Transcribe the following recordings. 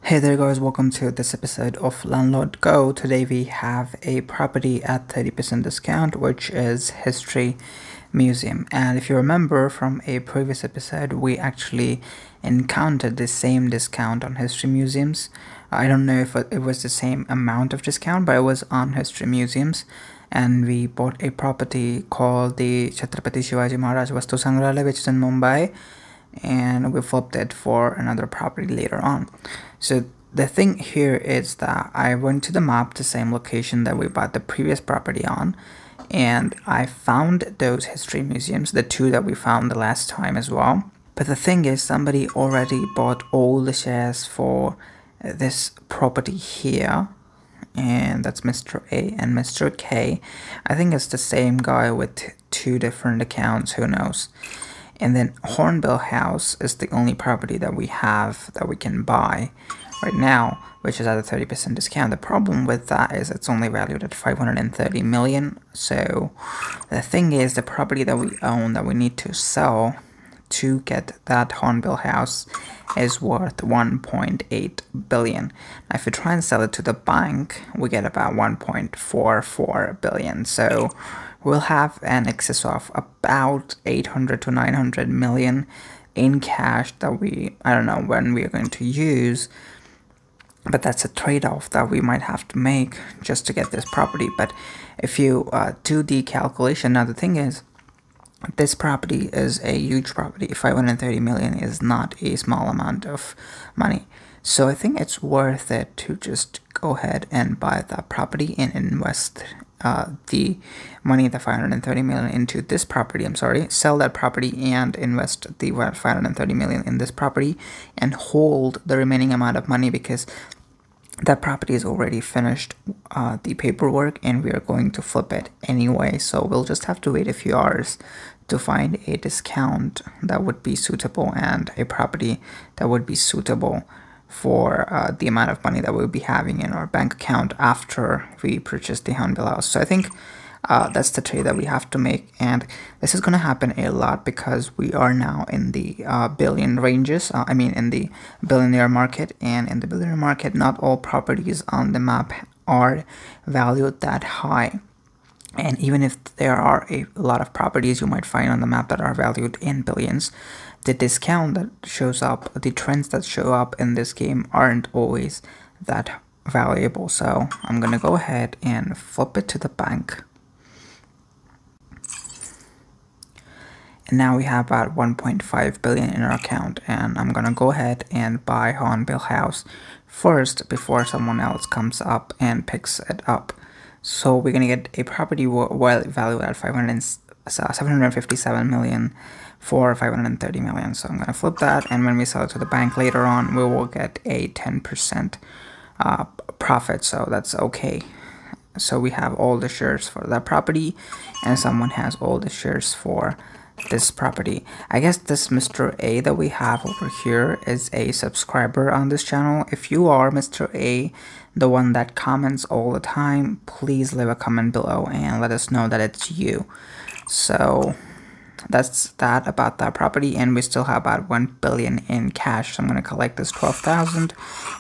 Hey there guys, welcome to this episode of Landlord Go. Today we have a property at 30% discount, which is History Museum. And if you remember from a previous episode, we actually encountered the same discount on History Museums. I don't know if it was the same amount of discount, but it was on History Museums. And we bought a property called the Chhatrapati Shivaji Maharaj Vastu Sangrahalaya, which is in Mumbai. And we flipped it for another property later on. So the thing here is that I went to the map, the same location that we bought the previous property on, and I found those history museums, the two that we found the last time as well. But the thing is, somebody already bought all the shares for this property here, and that's Mr. A and Mr. K. I think it's the same guy with two different accounts, who knows. And then Hornbill House is the only property that we have that we can buy right now, which is at a 30% discount. The problem with that is it's only valued at 530 million. So the thing is, the property that we own that we need to sell to get that Hornbill House is worth 1.8 billion. Now, if you try and sell it to the bank, we get about 1.44 billion. So we'll have an excess of about 800 to 900 million in cash that I don't know when we are going to use, but that's a trade-off that we might have to make just to get this property. But if you do the calculation, now the thing is, this property is a huge property. 530 million is not a small amount of money. So I think it's worth it to just go ahead and buy that property and invest the money, the 530 million, into this property. Sell that property and invest the 530 million in this property and hold the remaining amount of money, because that property is already finished the paperwork and we are going to flip it anyway. So we'll just have to wait a few hours to find a discount that would be suitable and a property that would be suitable for the amount of money that we'll be having in our bank account after we purchase the Hornbill House. So I think that's the trade that we have to make, and this is going to happen a lot because we are now in the billion ranges. In the billionaire market, and in the billionaire market, not all properties on the map are valued that high. And even if there are a lot of properties you might find on the map that are valued in billions, the discount that shows up, the trends that show up in this game aren't always that valuable. So I'm gonna go ahead and flip it to the bank. And now we have about 1.5 billion in our account, and I'm gonna go ahead and buy Hornbill House first before someone else comes up and picks it up. So we're gonna get a property well valued at 757 million for 530 million. So I'm gonna flip that, and when we sell it to the bank later on, we will get a 10% profit. So that's okay. So we have all the shares for that property, and someone has all the shares for this property. I guess this Mr. A that we have over here is a subscriber on this channel. If you are Mr. A, the one that comments all the time, please leave a comment below and let us know that it's you. So that's that about that property, and we still have about 1 billion in cash. So I'm going to collect this 12,000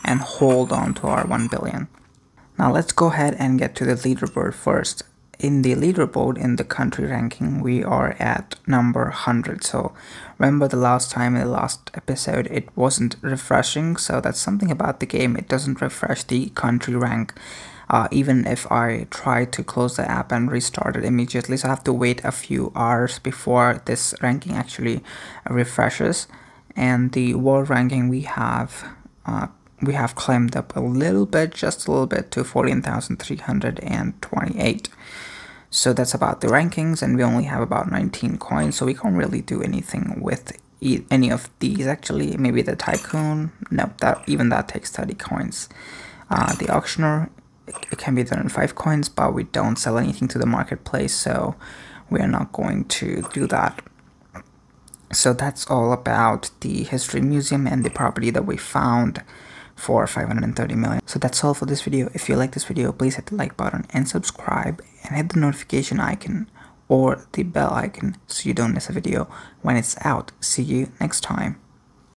and hold on to our 1 billion. Now let's go ahead and get to the leaderboard first. In the leaderboard, in the country ranking, we are at number 100. So remember the last time in the last episode it wasn't refreshing, so that's something about the game. It doesn't refresh the country rank even if I try to close the app and restart it immediately. So I have to wait a few hours before this ranking actually refreshes. And the world ranking, we have climbed up a little bit, just a little bit, to 14,328. So that's about the rankings, and we only have about 19 coins, so we can't really do anything with any of these. Actually, maybe the Tycoon. Nope, that takes 30 coins. The Auctioneer, it can be done in 5 coins, but we don't sell anything to the marketplace, so we are not going to do that. So that's all about the History Museum and the property that we found for 530 million. So that's all for this video. If you like this video, please hit the like button and subscribe, and hit the notification icon or the bell icon so you don't miss a video when it's out. See you next time.